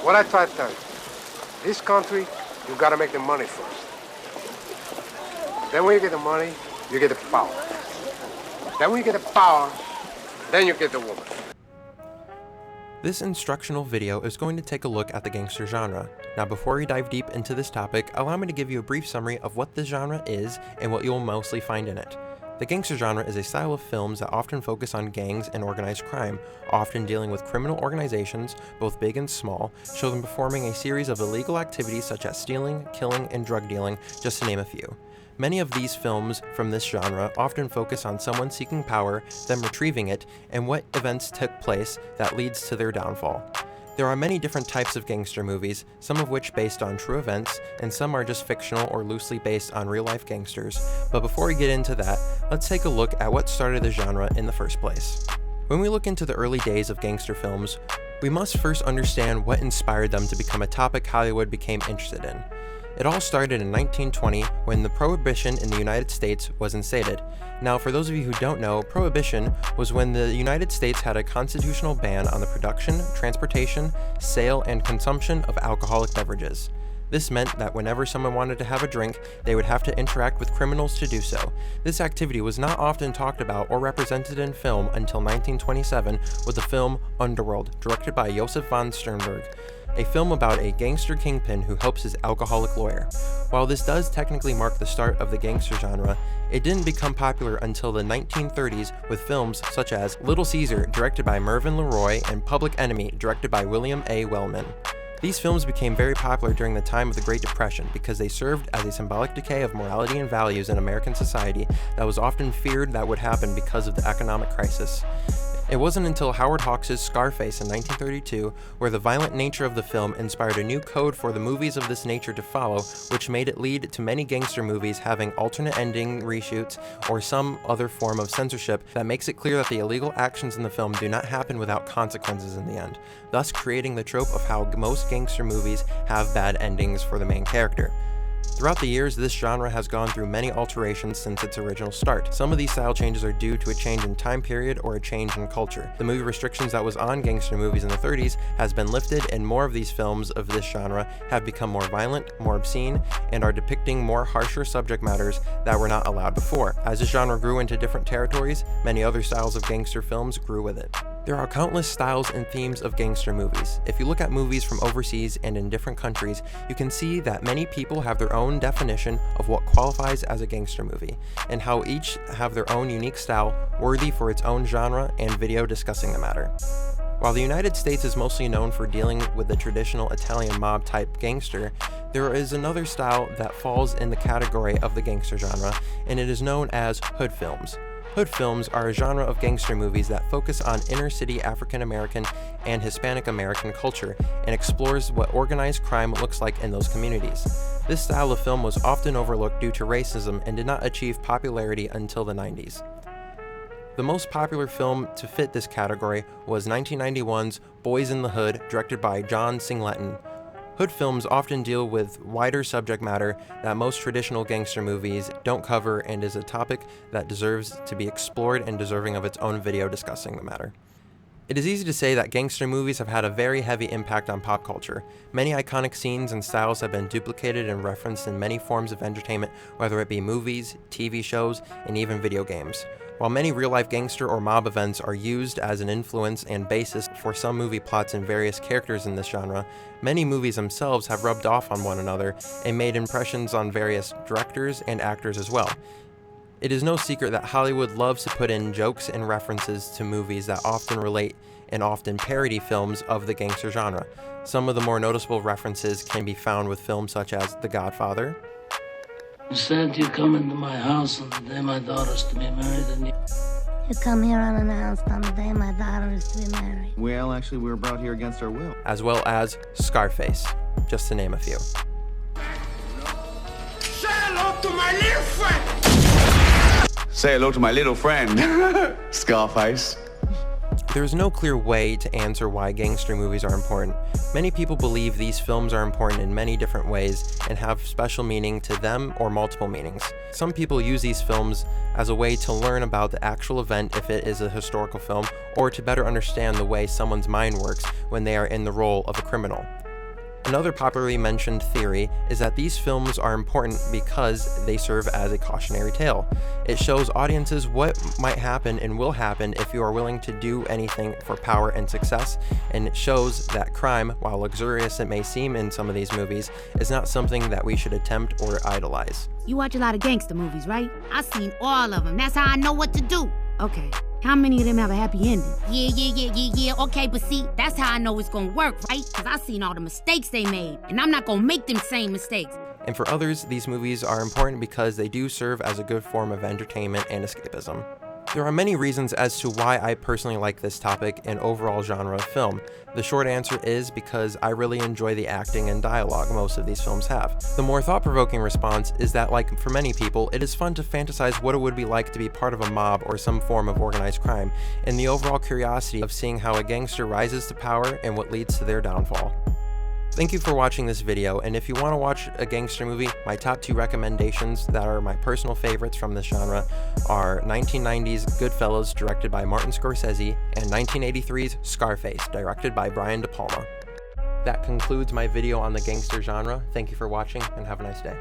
What I try to tell you, this country, you gotta make the money first. Then when you get the money, you get the power. Then when you get the power, then you get the woman. This instructional video is going to take a look at the gangster genre. Now before we dive deep into this topic, allow me to give you a brief summary of what this genre is and what you will mostly find in it. The gangster genre is a style of films that often focus on gangs and organized crime, often dealing with criminal organizations, both big and small, show them performing a series of illegal activities such as stealing, killing, and drug dealing, just to name a few. Many of these films from this genre often focus on someone seeking power, them retrieving it, and what events took place that leads to their downfall. There are many different types of gangster movies, some of which based on true events, and some are just fictional or loosely based on real-life gangsters. But before we get into that, let's take a look at what started the genre in the first place. When we look into the early days of gangster films, we must first understand what inspired them to become a topic Hollywood became interested in. It all started in 1920 when the Prohibition in the United States was instated. Now, for those of you who don't know, Prohibition was when the United States had a constitutional ban on the production, transportation, sale, and consumption of alcoholic beverages. This meant that whenever someone wanted to have a drink, they would have to interact with criminals to do so. This activity was not often talked about or represented in film until 1927 with the film Underworld, directed by Josef von Sternberg, a film about a gangster kingpin who helps his alcoholic lawyer. While this does technically mark the start of the gangster genre, it didn't become popular until the 1930s with films such as Little Caesar, directed by Mervyn LeRoy, and Public Enemy, directed by William A. Wellman. These films became very popular during the time of the Great Depression because they served as a symbolic decay of morality and values in American society that was often feared that would happen because of the economic crisis. It wasn't until Howard Hawks' Scarface in 1932 where the violent nature of the film inspired a new code for the movies of this nature to follow, which made it lead to many gangster movies having alternate ending reshoots or some other form of censorship that makes it clear that the illegal actions in the film do not happen without consequences in the end, thus creating the trope of how most gangster movies have bad endings for the main character. Throughout the years, this genre has gone through many alterations since its original start. Some of these style changes are due to a change in time period or a change in culture. The movie restrictions that was on gangster movies in the 30s has been lifted, and more of these films of this genre have become more violent, more obscene, and are depicting more harsher subject matters that were not allowed before. As this genre grew into different territories, many other styles of gangster films grew with it. There are countless styles and themes of gangster movies. If you look at movies from overseas and in different countries, you can see that many people have their own definition of what qualifies as a gangster movie, and how each have their own unique style worthy for its own genre and video discussing the matter. While the United States is mostly known for dealing with the traditional Italian mob-type gangster, there is another style that falls in the category of the gangster genre, and it is known as hood films. Hood films are a genre of gangster movies that focus on inner-city African American and Hispanic American culture and explores what organized crime looks like in those communities. This style of film was often overlooked due to racism and did not achieve popularity until the 90s. The most popular film to fit this category was 1991's Boys in the Hood, directed by John Singleton. Hood films often deal with wider subject matter that most traditional gangster movies don't cover and is a topic that deserves to be explored and deserving of its own video discussing the matter. It is easy to say that gangster movies have had a very heavy impact on pop culture. Many iconic scenes and styles have been duplicated and referenced in many forms of entertainment, whether it be movies, TV shows, and even video games. While many real-life gangster or mob events are used as an influence and basis for some movie plots and various characters in this genre, many movies themselves have rubbed off on one another and made impressions on various directors and actors as well. It is no secret that Hollywood loves to put in jokes and references to movies that often relate and often parody films of the gangster genre. Some of the more noticeable references can be found with films such as The Godfather. You said you come into my house on the day my daughter's to be married, and You come here unannounced on the day my daughter is to be married. Well, actually, we were brought here against our will. As well as Scarface, just to name a few. Say hello to my little friend! Say hello to my little friend, Scarface. There is no clear way to answer why gangster movies are important. Many people believe these films are important in many different ways and have special meaning to them or multiple meanings. Some people use these films as a way to learn about the actual event if it is a historical film, or to better understand the way someone's mind works when they are in the role of a criminal. Another popularly mentioned theory is that these films are important because they serve as a cautionary tale. It shows audiences what might happen and will happen if you are willing to do anything for power and success, and it shows that crime, while luxurious it may seem in some of these movies, is not something that we should attempt or idolize. You watch a lot of gangster movies, right? I've seen all of them. That's how I know what to do. Okay, how many of them have a happy ending? Yeah. Okay, but see, that's how I know it's gonna work, right? Because I've seen all the mistakes they made, and I'm not gonna make them same mistakes. And for others, these movies are important because they do serve as a good form of entertainment and escapism. There are many reasons as to why I personally like this topic and overall genre of film. The short answer is because I really enjoy the acting and dialogue most of these films have. The more thought-provoking response is that, like for many people, it is fun to fantasize what it would be like to be part of a mob or some form of organized crime, and the overall curiosity of seeing how a gangster rises to power and what leads to their downfall. Thank you for watching this video, and if you want to watch a gangster movie, my top 2 recommendations that are my personal favorites from this genre are 1990's Goodfellas, directed by Martin Scorsese, and 1983's Scarface, directed by Brian De Palma. That concludes my video on the gangster genre. Thank you for watching, and have a nice day.